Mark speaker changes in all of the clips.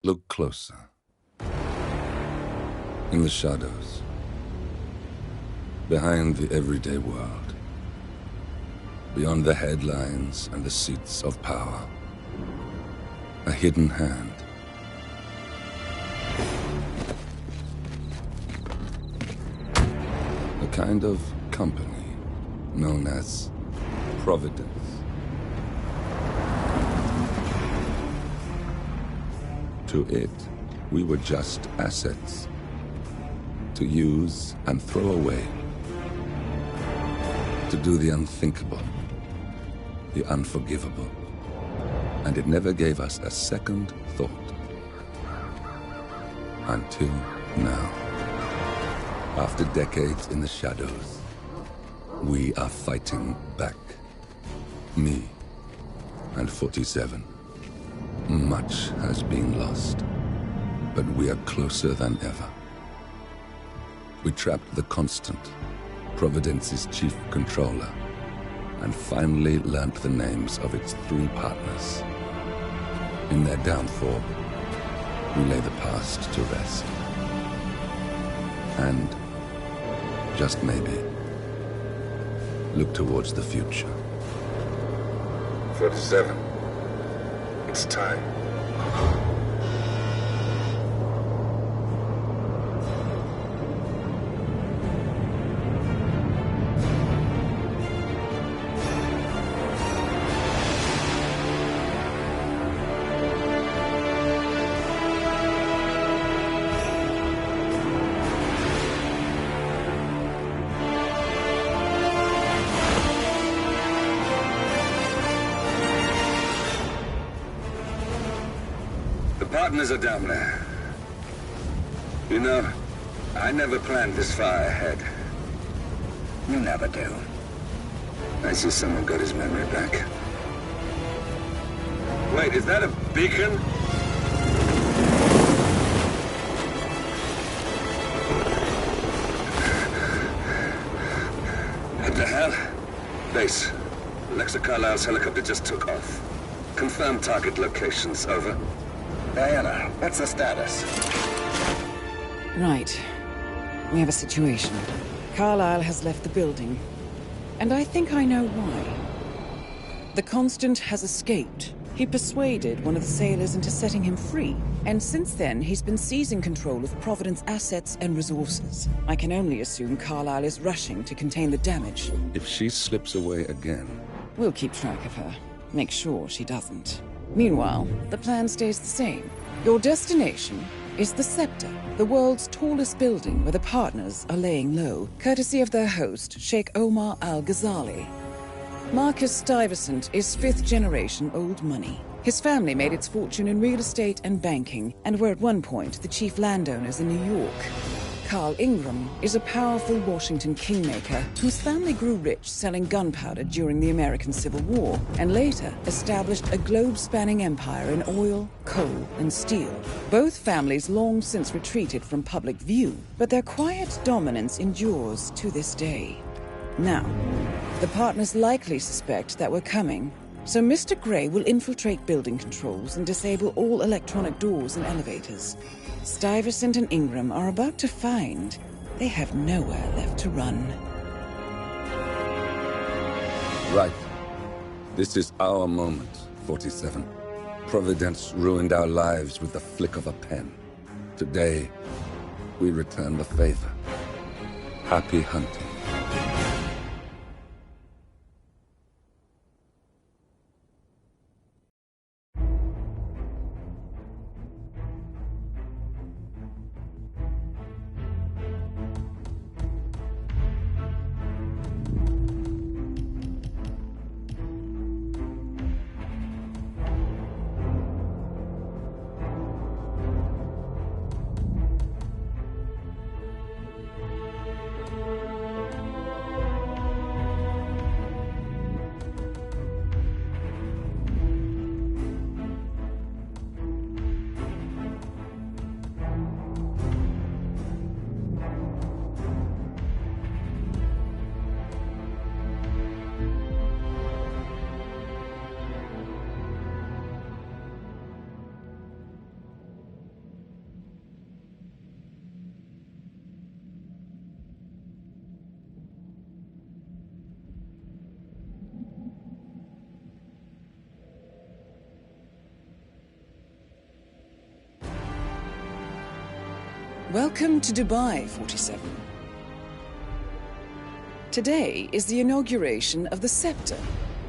Speaker 1: Look closer. In the shadows. Behind the everyday world. Beyond the headlines and the seats of power. A hidden hand. A kind of company known as Providence. To it, we were just assets. To use and throw away. To do the unthinkable. The unforgivable. And it never gave us a second thought. Until now. After decades in the shadows, we are fighting back. Me and 47. Much has been lost, but we are closer than ever. We trapped the Constant, Providence's chief controller, and finally learnt the names of its 3 partners. In their downfall, we lay the past to rest. And, just maybe, look towards the future. 47. It's time.
Speaker 2: Partners are down there. You know, I never planned this far ahead. You never do. I see someone got his memory back. Wait, is that a beacon? What the hell? Base. Alexa Carlisle's helicopter just took off. Confirm target locations, over. Diana, what's the status?
Speaker 3: Right. We have a situation. Carlisle has left the building. And I think I know why. The Constant has escaped. He persuaded one of the sailors into setting him free. And since then, he's been seizing control of Providence assets and resources. I can only assume Carlisle is rushing to contain the damage.
Speaker 1: If she slips away again...
Speaker 3: We'll keep track of her. Make sure she doesn't. Meanwhile, the plan stays the same. Your destination is the Scepter, the world's tallest building where the partners are laying low, courtesy of their host, Sheikh Omar Al-Ghazali. Marcus Stuyvesant is 5th-generation old money. His family made its fortune in real estate and banking, and were at one point the chief landowners in New York. Carl Ingram is a powerful Washington kingmaker whose family grew rich selling gunpowder during the American Civil War, and later established a globe-spanning empire in oil, coal, and steel. Both families long since retreated from public view, but their quiet dominance endures to this day. Now, the partners likely suspect that we're coming, so Mr. Gray will infiltrate building controls and disable all electronic doors and elevators. Stuyvesant and Ingram are about to find they have nowhere left to run.
Speaker 1: Right. This is our moment, 47. Providence ruined our lives with the flick of a pen. Today, we return the favor. Happy hunting.
Speaker 3: Welcome to Dubai, 47. Today is the inauguration of the scepter,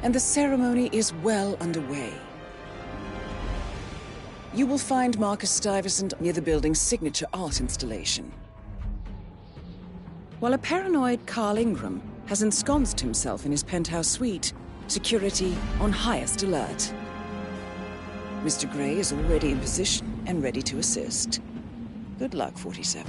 Speaker 3: and the ceremony is well underway. You will find Marcus Stuyvesant near the building's signature art installation. While a paranoid Carl Ingram has ensconced himself in his penthouse suite, security on highest alert. Mr. Gray is already in position and ready to assist. Good luck, 47.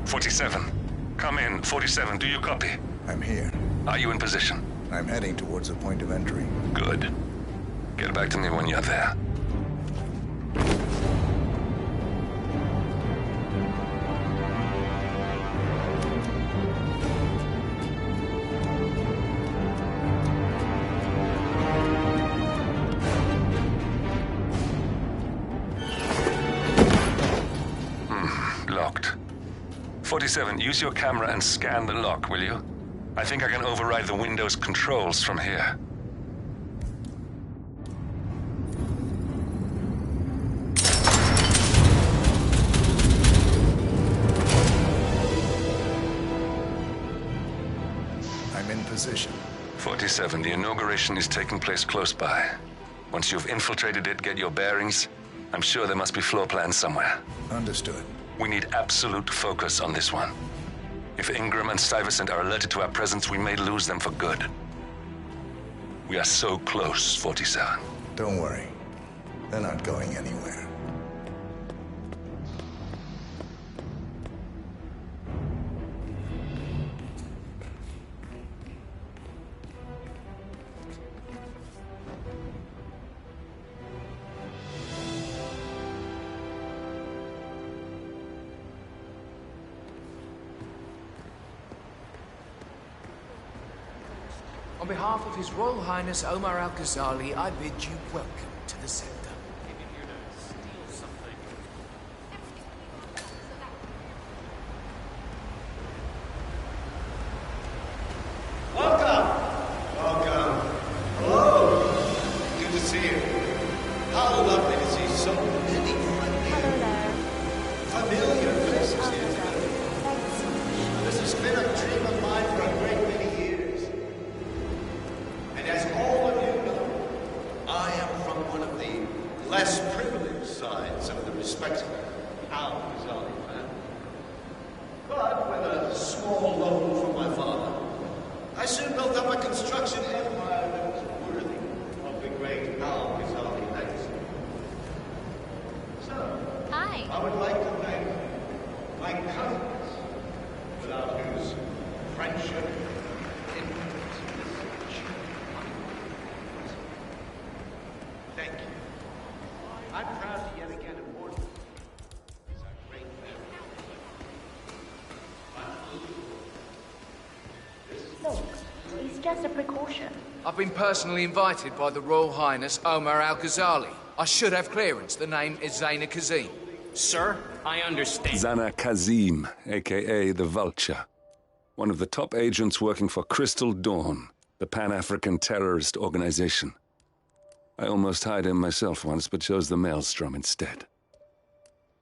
Speaker 4: 47. Come in. 47, do you copy?
Speaker 5: I'm here.
Speaker 4: Are you in position?
Speaker 5: I'm heading towards the point of entry.
Speaker 4: Good. Get back to me when you're there. Locked. 47, use your camera and scan the lock, will you? I think I can override the Windows controls from here.
Speaker 5: I'm in position.
Speaker 4: 47, the inauguration is taking place close by. Once you've infiltrated it, get your bearings. I'm sure there must be floor plans somewhere.
Speaker 5: Understood.
Speaker 4: We need absolute focus on this one. If Ingram and Stuyvesant are alerted to our presence, we may lose them for good. We are so close, 47.
Speaker 5: Don't worry. They're not going anywhere.
Speaker 6: On behalf of His Royal Highness Omar Al-Ghazali, I bid you welcome to the scepter.
Speaker 7: Welcome. Hello. Good to see you. How lovely to see so many familiar faces here today. This has been a dream of mine for a great many years. And as all of you know, I am from one of the less privileged sides of the respectable Al-Ghazali family. But with a small loan from my father, I soon built up a construction empire that was worthy of the great Al-Ghazali legacy. So,
Speaker 8: Hi.
Speaker 7: I would like to thank my cousins, without whose friendship, influence, thank you. I'm proud to yet again award you as our great family.
Speaker 8: Look, it's just a precaution.
Speaker 6: I've been personally invited by the Royal Highness Omar Al-Ghazali. I should have clearance. The name is Zaina Kazim.
Speaker 9: Sir, I understand.
Speaker 1: Zana Kazim, a.k.a. the Vulture. One of the top agents working for Crystal Dawn, the Pan-African terrorist organization. I almost hired him myself once, but chose the Maelstrom instead.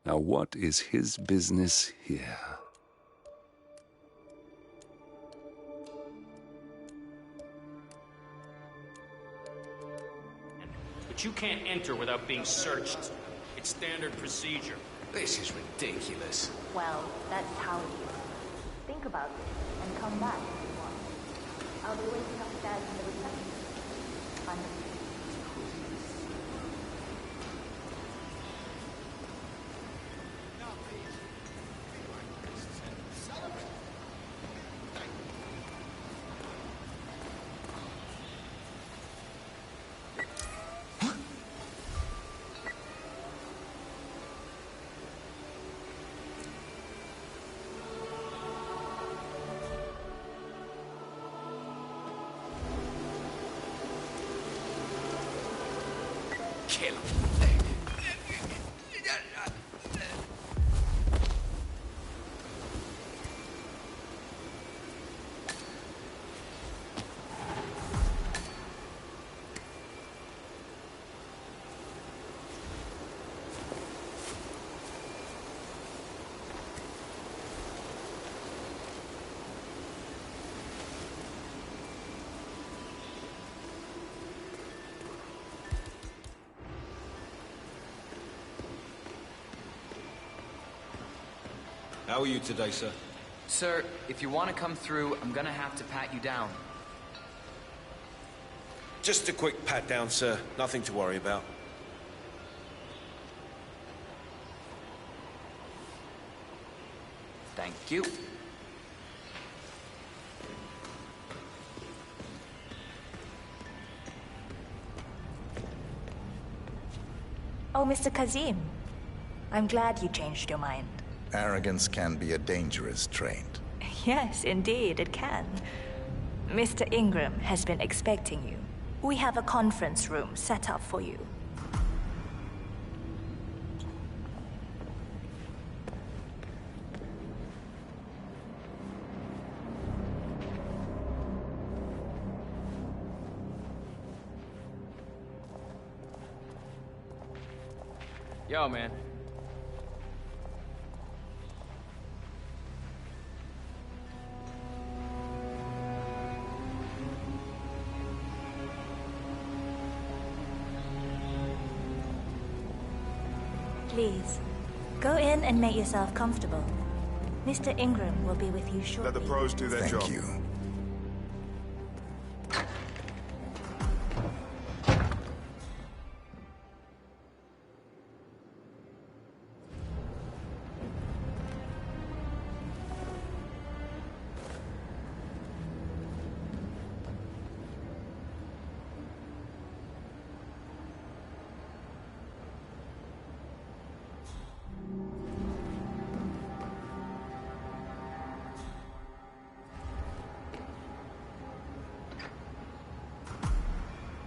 Speaker 1: Now what is his business here?
Speaker 9: But you can't enter without being searched. It's standard procedure.
Speaker 6: This is ridiculous.
Speaker 8: Well, that's how it is. Think about it and come back if you want. I'll be waiting upstairs in the reception. Understood.
Speaker 6: Kill him.
Speaker 10: How are you today, sir?
Speaker 11: Sir, if you want to come through, I'm gonna have to pat you down.
Speaker 10: Just a quick pat down, sir. Nothing to worry about.
Speaker 11: Thank you.
Speaker 8: Oh, Mr. Kazim. I'm glad you changed your mind.
Speaker 5: Arrogance can be a dangerous trait.
Speaker 8: Yes, indeed, it can. Mr. Ingram has been expecting you. We have a conference room set up for you.
Speaker 11: Yo, man.
Speaker 8: Please, go in and make yourself comfortable. Mr. Ingram will be with you shortly.
Speaker 12: Let the pros do their job.
Speaker 5: Thank you.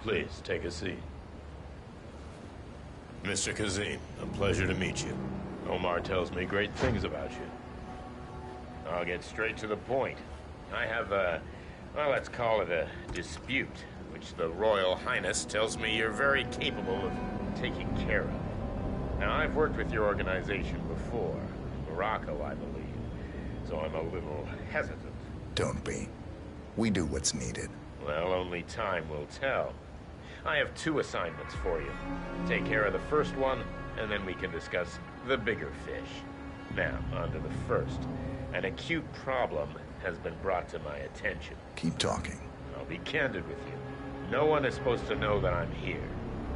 Speaker 13: Please, take a seat. Mr. Kazim, a pleasure to meet you. Omar tells me great things about you. I'll get straight to the point. I have well, let's call it a dispute, which the Royal Highness tells me you're very capable of taking care of. Now, I've worked with your organization before, Morocco, I believe, so I'm a little hesitant.
Speaker 5: Don't be. We do what's needed.
Speaker 13: Well, only time will tell. I have 2 assignments for you. Take care of the first one, and then we can discuss the bigger fish. Now, on to the first. An acute problem has been brought to my attention.
Speaker 5: Keep talking.
Speaker 13: I'll be candid with you. No one is supposed to know that I'm here.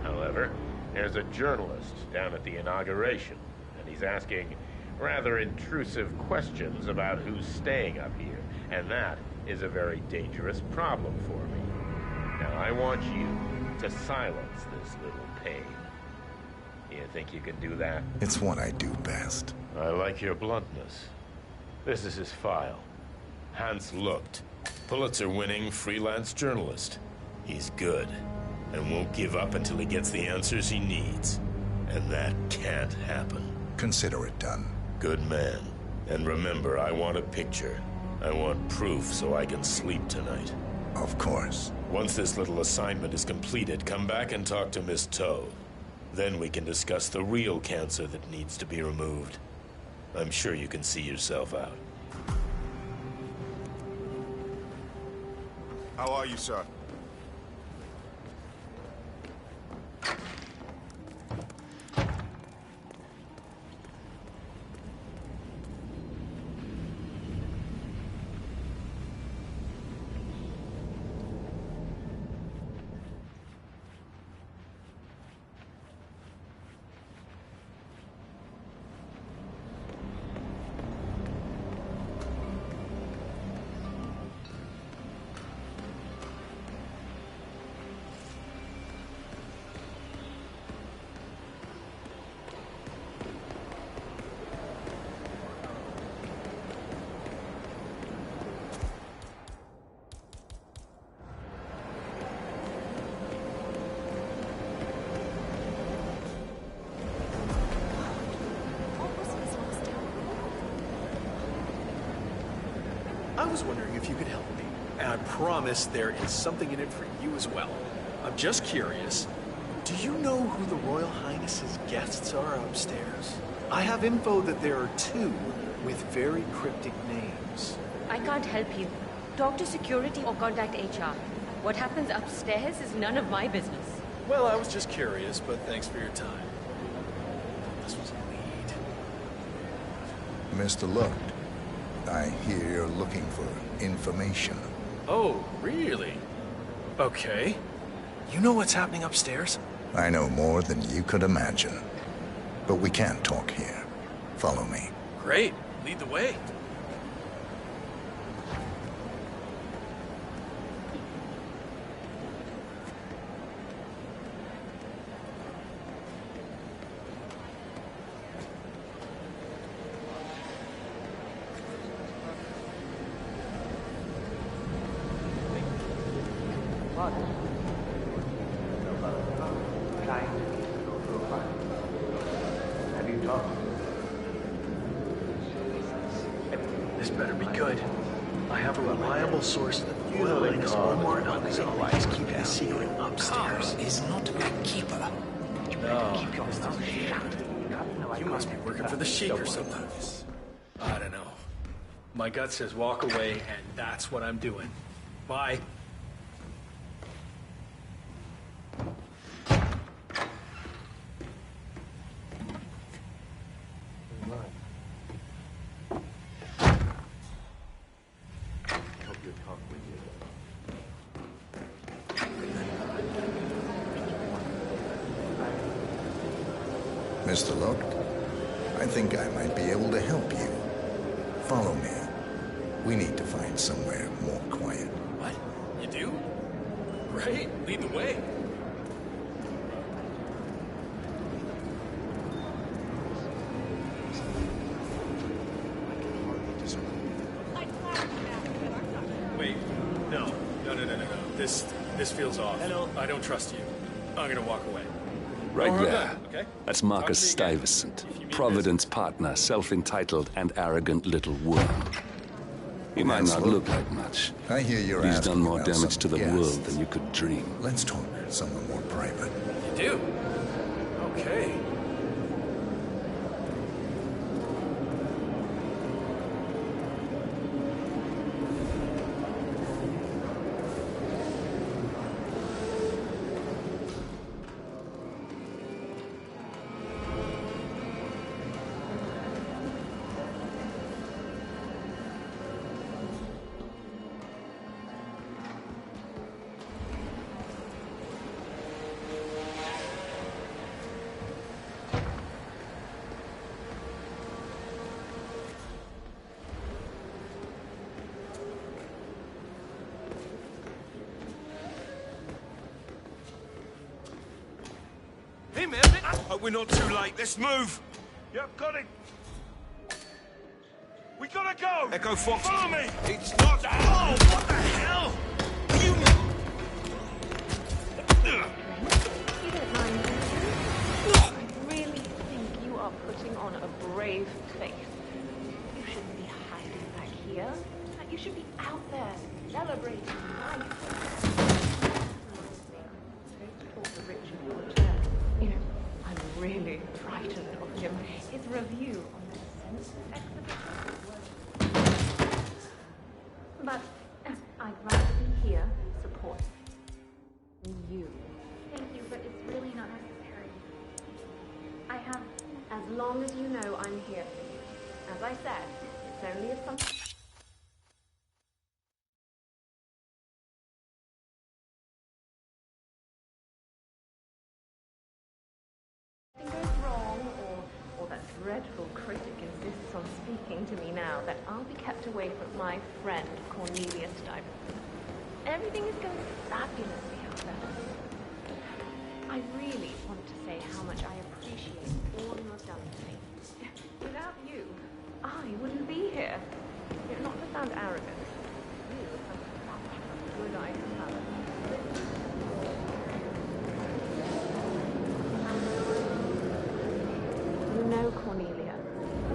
Speaker 13: However, there's a journalist down at the inauguration, and he's asking rather intrusive questions about who's staying up here, and that is a very dangerous problem for me. Now, I want you to silence this little pain. You think you can do that?
Speaker 5: It's what I do best.
Speaker 13: I like your bluntness. This is his file. Hans Lucht, Pulitzer-winning freelance journalist. He's good, and won't give up until he gets the answers he needs. And that can't happen.
Speaker 5: Consider it done.
Speaker 13: Good man. And remember, I want a picture. I want proof so I can sleep tonight.
Speaker 5: Of course.
Speaker 13: Once this little assignment is completed, come back and talk to Miss Toad. Then we can discuss the real cancer that needs to be removed. I'm sure you can see yourself out.
Speaker 12: How are you, sir?
Speaker 14: I was wondering if you could help me, and I promise there is something in it for you as well. I'm just curious, do you know who the Royal Highness's guests are upstairs? I have info that there are 2 with very cryptic names.
Speaker 15: I can't help you. Talk to security or contact HR. What happens upstairs is none of my business.
Speaker 14: Well, I was just curious, but thanks for your time. This was a lead.
Speaker 5: Mr. Look, I hear you're looking for information.
Speaker 14: Oh, really? Okay. You know what's happening upstairs?
Speaker 5: I know more than you could imagine. But we can't talk here. Follow me.
Speaker 14: Great. Lead the way. This better be good. I have a reliable source that Royal Highness Omar Al-Ghazali is keeping a secret upstairs.
Speaker 12: Is not a keeper.
Speaker 14: No. You must be working for the Sheik or something. I don't know. My gut says walk away, and that's what I'm doing. Bye.
Speaker 5: Mr. Look, I think I might be able to help you. Follow me. We need to find somewhere more quiet.
Speaker 14: What? You do? Great. Lead the way. Wait. No. No. This feels off. Hello. I don't trust you. I'm gonna walk away.
Speaker 4: Right there.
Speaker 14: Okay.
Speaker 4: That's Marcus Stuyvesant, Providence Partner, self-entitled and arrogant little worm. He might not look like much.
Speaker 5: I hear you're
Speaker 4: He's
Speaker 5: asking
Speaker 4: done more
Speaker 5: about
Speaker 4: damage
Speaker 5: some
Speaker 4: to the
Speaker 5: guests.
Speaker 4: world than you could dream.
Speaker 5: Let's talk somewhere more private.
Speaker 14: You do? Okay.
Speaker 10: Hey, man. Hope we're not too late. Let's move.
Speaker 13: Yep, got it. We gotta go.
Speaker 10: Echo Fox.
Speaker 13: Follow me.
Speaker 10: It's not. Oh, what the hell? You.
Speaker 8: You don't mind, do you? I really think you are putting on a brave face. You shouldn't be hiding back here. You should be out there, celebrating life. The Richard will return. You know, I'm really frightened of him. His review on the census exhibition. But I'd rather be here, supporting you. Thank you, but it's really not necessary. I have, as long as you know I'm here for you. As I said, it's only if something goes wrong, or that dreadful critic insists on speaking to me now, that I'll be kept away from my friend Cornelia Stuyvesant. Everything is going fabulously out there. I really want to say how much I appreciate all you have done for me. Without you, I wouldn't be here. Not to sound arrogant, you have such a good eye for talent. You know, Cornelia,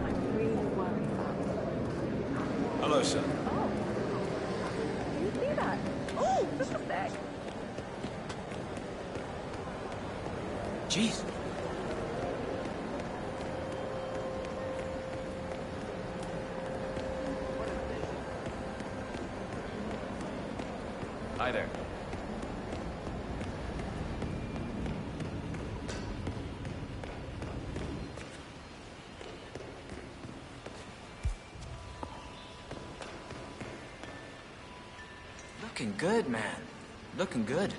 Speaker 8: I'm really worried about you.
Speaker 10: Hello, sir.
Speaker 8: Oh. Do you see that? Oh, just a sec.
Speaker 12: Jeez.
Speaker 11: Hi there. Looking good, man. Looking good.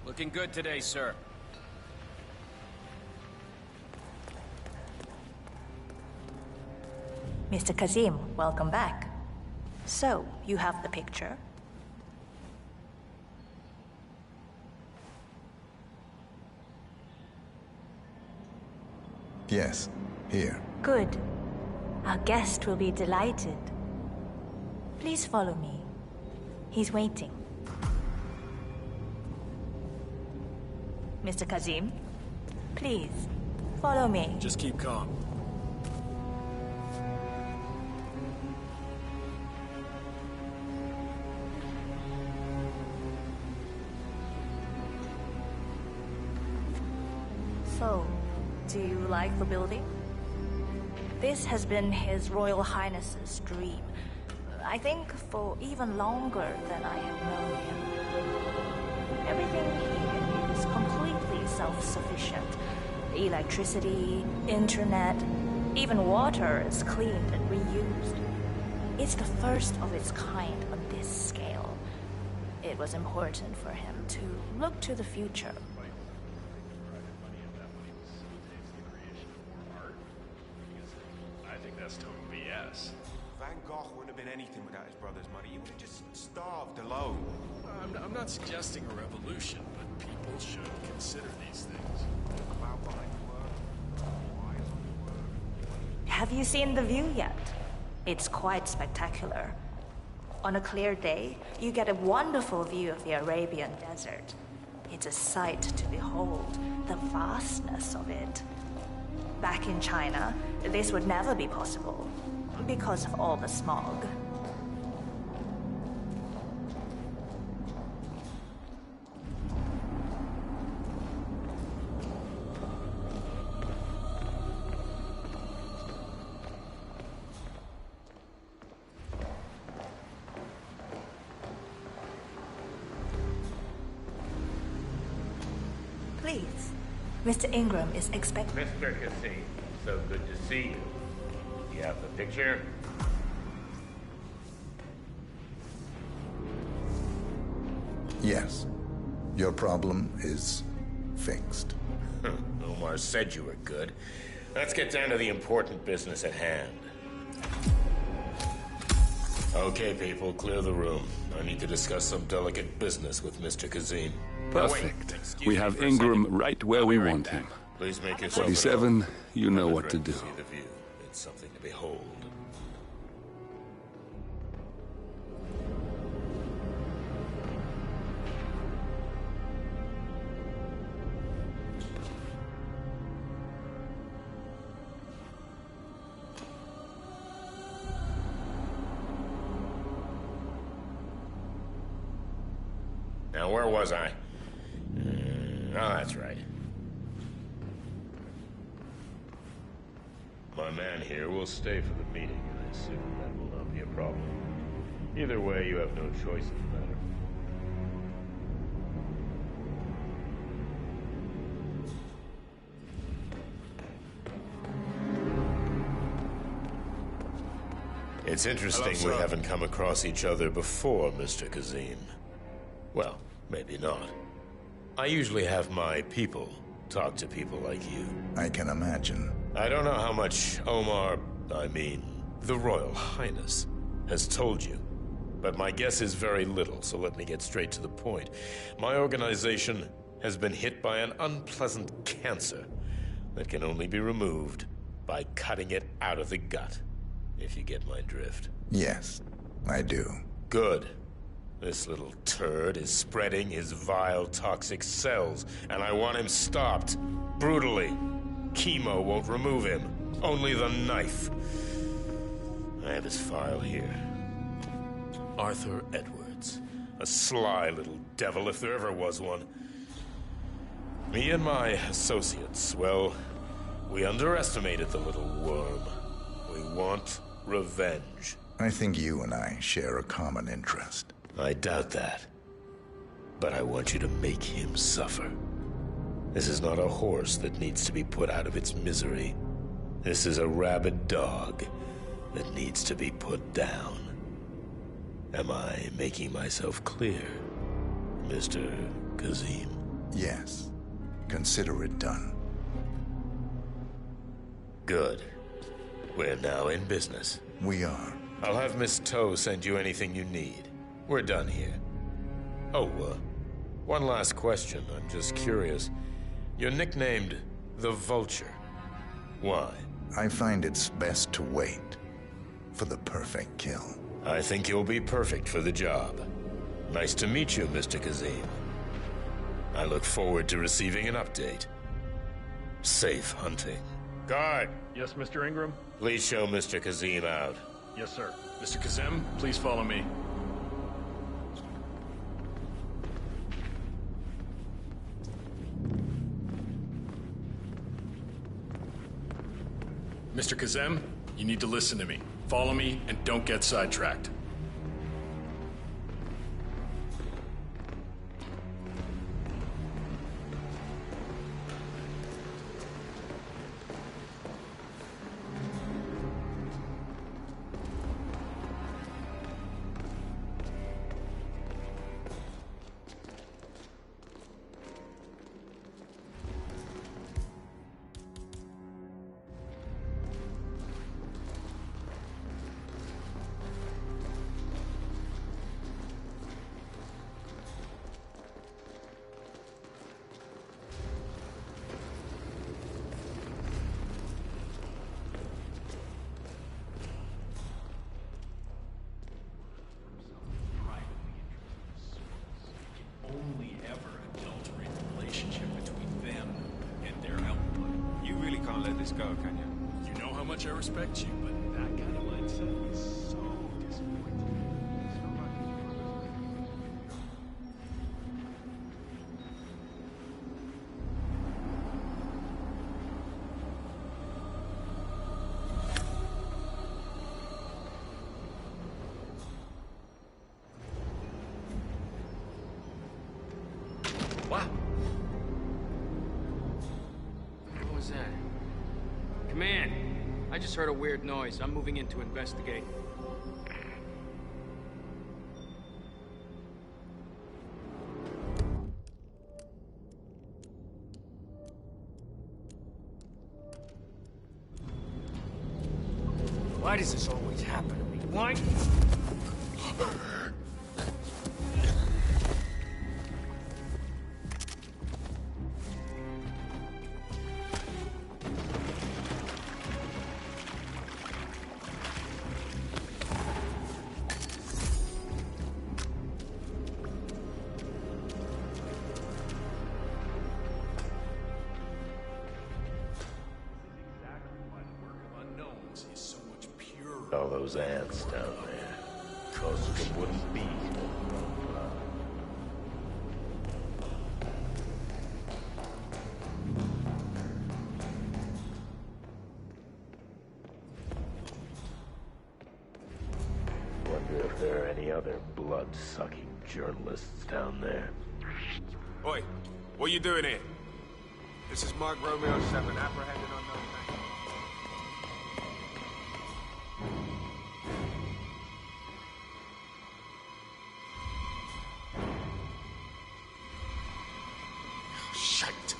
Speaker 9: Looking good today, sir.
Speaker 12: Mr. Kazim, welcome back. So, you have the picture?
Speaker 5: Yes, here.
Speaker 12: Good. Our guest will be delighted. Please follow me. He's waiting. Mr. Kazim, please, follow me.
Speaker 14: Just keep calm.
Speaker 12: So, do you like the building? This has been His Royal Highness's dream. I think for even longer than I have known him. Everything here is completely self-sufficient. Electricity, internet, even water is cleaned and reused. It's the first of its kind on this scale. It was important for him to look to the future.
Speaker 14: That's total BS.
Speaker 16: Van Gogh wouldn't have been anything without his brother's money. He would have just starved alone.
Speaker 14: I'm not suggesting a revolution, but people should consider these things.
Speaker 12: Have you seen the view yet? It's quite spectacular. On a clear day, you get a wonderful view of the Arabian desert. It's a sight to behold, the vastness of it. Back in China, this would never be possible, because of all the smog. Please. Mr. Ingram is expecting...
Speaker 13: Mr. Cassie, so good to see you. You have the picture?
Speaker 5: Yes. Your problem is fixed.
Speaker 13: Omar said you were good. Let's get down to the important business at hand. Okay, people, clear the room. I need to discuss some delicate business with Mr. Kazim.
Speaker 1: Perfect. We have Ingram right where we want him.
Speaker 13: Please make yourself
Speaker 1: 47, you know what to do.
Speaker 13: See the view. It's something to behold. Now, where was I? Oh, that's right. My man here will stay for the meeting, and I assume that will not be a problem. Either way, you have no choice in the matter. It's interesting we haven't come across each other before, Mr. Kazim. Well, maybe not. I usually have my people talk to people like you.
Speaker 5: I can imagine.
Speaker 13: I don't know how much the Royal Highness, has told you. But my guess is very little, so let me get straight to the point. My organization has been hit by an unpleasant cancer that can only be removed by cutting it out of the gut, if you get my drift.
Speaker 5: Yes, I do.
Speaker 13: Good. This little turd is spreading his vile, toxic cells, and I want him stopped. Brutally. Chemo won't remove him. Only the knife. I have his file here. Arthur Edwards. A sly little devil, if there ever was one. Me and my associates, well, we underestimated the little worm. We want revenge.
Speaker 5: I think you and I share a common interest.
Speaker 13: I doubt that. But I want you to make him suffer. This is not a horse that needs to be put out of its misery.
Speaker 17: This is a rabid dog that needs to be put down. Am I making myself clear, Mr. Kazim?
Speaker 5: Yes. Consider it done.
Speaker 17: Good. We're now in business.
Speaker 5: We are.
Speaker 17: I'll have Miss Toe send you anything you need. We're done here. Oh, one last question. I'm just curious. You're nicknamed the Vulture. Why?
Speaker 5: I find it's best to wait for the perfect kill.
Speaker 17: I think you'll be perfect for the job. Nice to meet you, Mr. Kazim. I look forward to receiving an update. Safe hunting. Guard!
Speaker 18: Yes, Mr. Ingram?
Speaker 17: Please show Mr. Kazim out.
Speaker 18: Yes, sir. Mr. Kazim, please follow me. Mr. Kazim, you need to listen to me. Follow me and don't get sidetracked.
Speaker 16: Go, can you?
Speaker 18: You know how much I respect you, but that kind of mindset is so disappointing.
Speaker 9: What? What was that? Command, I just heard a weird noise. I'm moving in to investigate. Why does this always happen to me? Why?
Speaker 17: All those ants down there. Kosuke wouldn't be here. Wonder if there are any other blood-sucking journalists down there.
Speaker 16: Oi, what you doing here? This is Mark Romeo 7, apprehended on those things.
Speaker 18: Shite.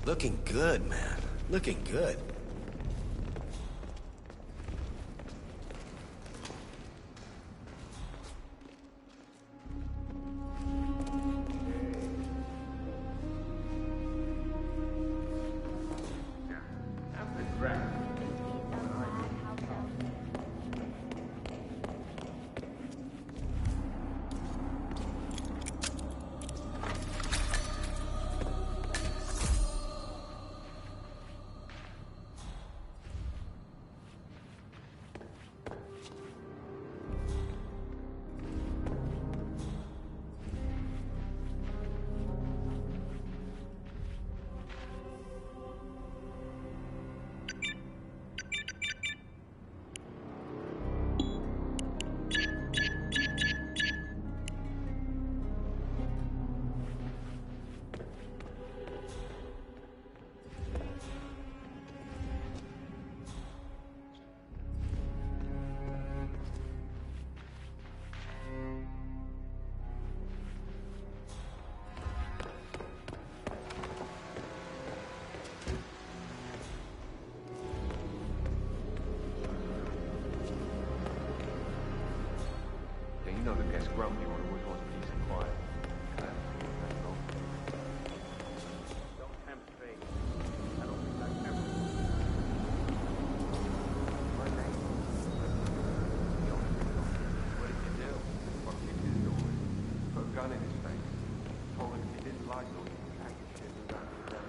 Speaker 14: Looking good, man. Looking good.
Speaker 16: broke you when we was peace and quiet. Don't tempt fate. I don't think I've ever... My name? The only thing what did you do? What did you do? Put a gun in his face. Told him if he didn't like those package shit, he got to them.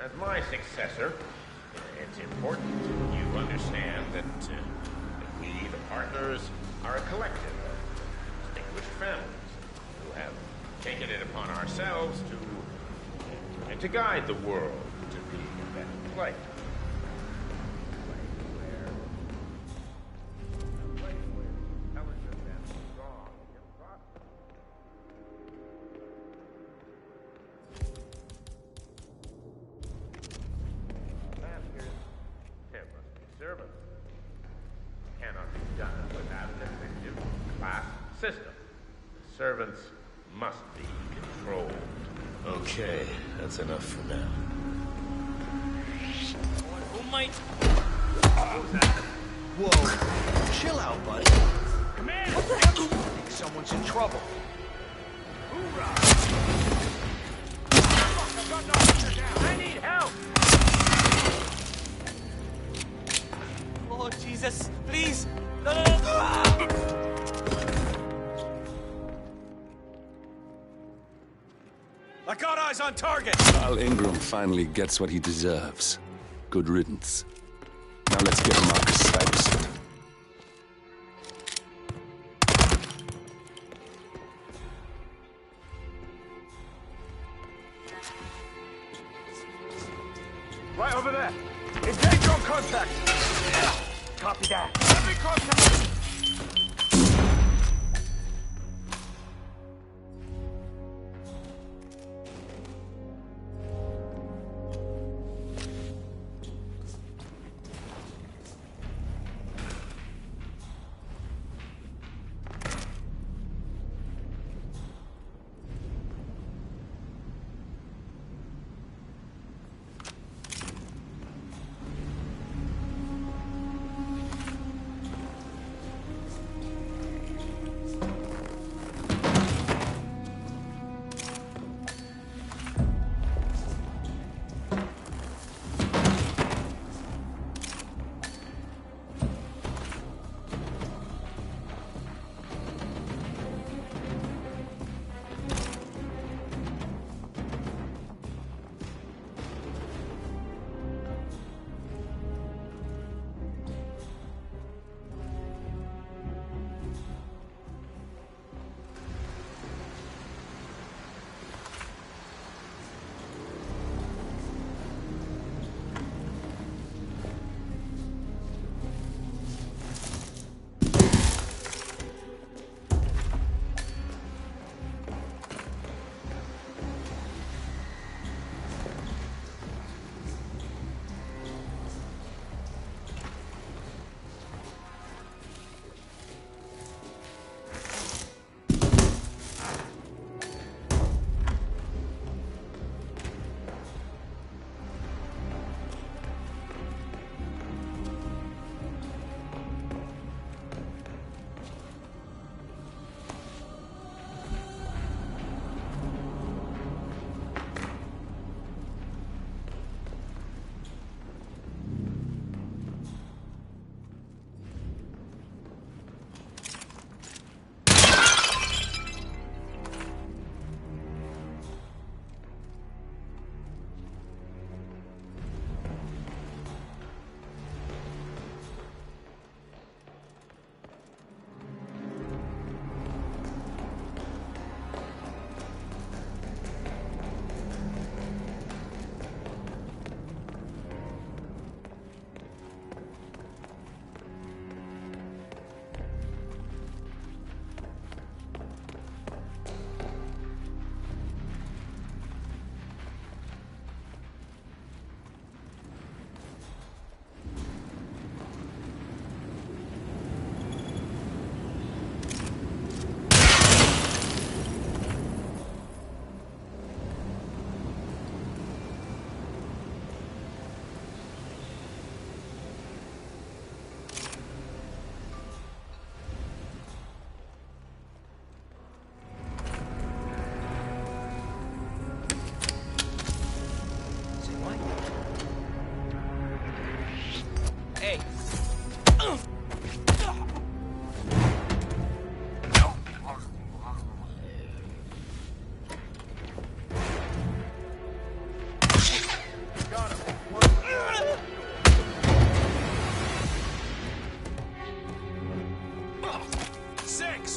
Speaker 13: As my successor, it's important you understand that we, the partners, are a collective of distinguished families who have taken it upon ourselves to guide the world to be a better place.
Speaker 17: System. The servants must be controlled. Okay, that's enough for now.
Speaker 10: Who might...
Speaker 7: Whoa. Chill out, buddy.
Speaker 10: Come in!
Speaker 7: What the hell? I think someone's in trouble.
Speaker 10: Hoorah! I need help! Lord Jesus, please! No! I got eyes on target!
Speaker 4: Al Ingram finally gets what he deserves. Good riddance. Now let's get Marcus Stuyvesant.
Speaker 16: Right over there. Engage on contact. Copy that. Enemy contact.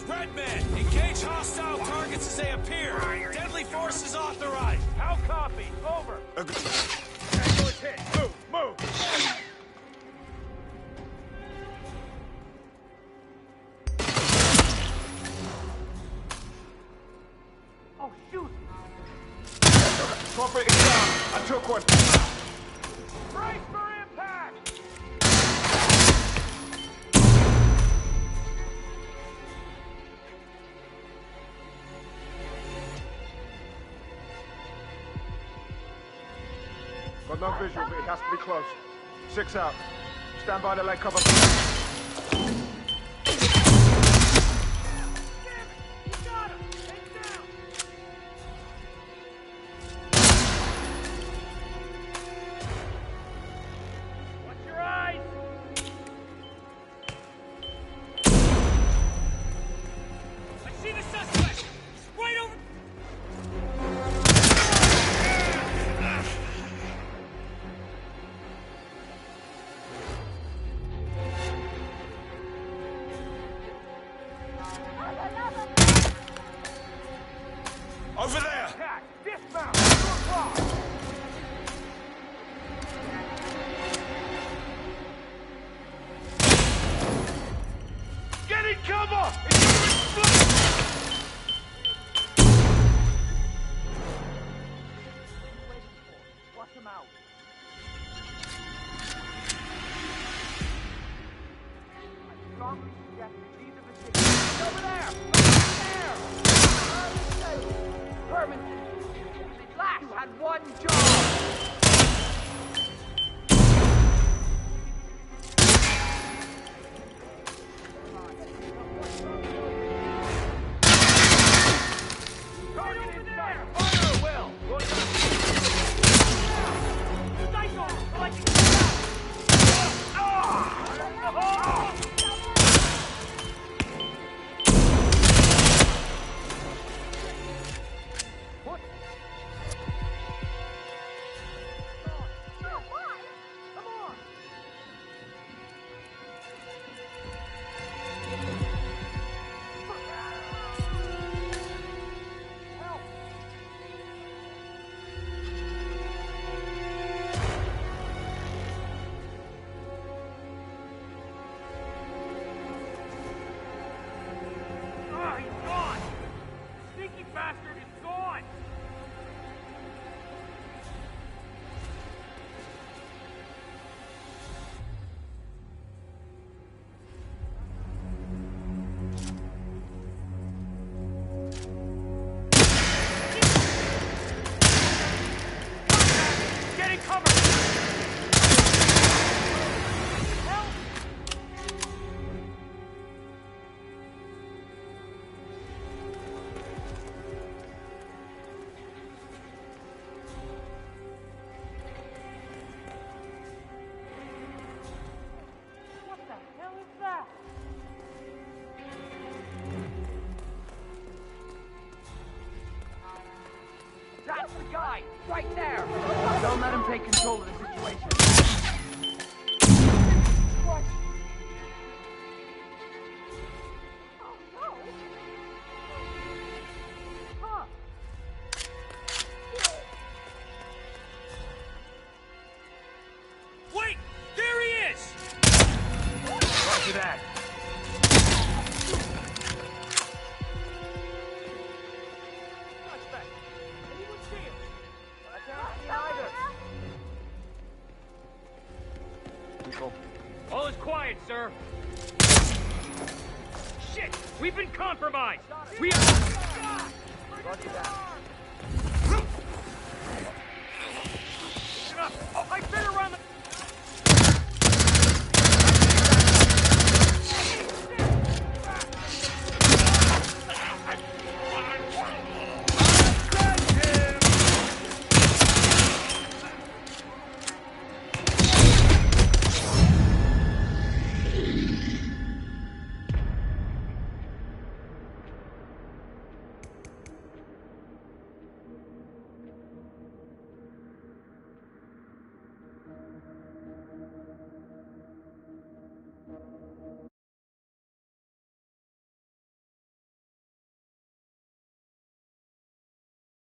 Speaker 10: Redman, engage hostile targets as they appear. Deadly force is authorized.
Speaker 7: How copy? Over. Tango is hit. Move. Oh, shoot. Corporate is down. I took one. Brace for impact. Got no visual, but it has to be close. 6 out. Stand by to lay cover.
Speaker 10: Over there!
Speaker 7: Dismount! 2 o'clock! Get in cover! Watch him out. I strongly suggest these are the cities. Over there! Herman, last you had one job. Target in sight. Fire well. Sight on. Selecting bastard is gone! Getting cover! Help! That's the guy! Right there! Don't let him take control of the situation. What? Oh, no! Huh.
Speaker 10: Wait! There he is!
Speaker 7: Roger that.
Speaker 10: All is quiet, sir. Shit! We've been compromised! We are...
Speaker 7: Roger that.
Speaker 10: Oh, I better run the...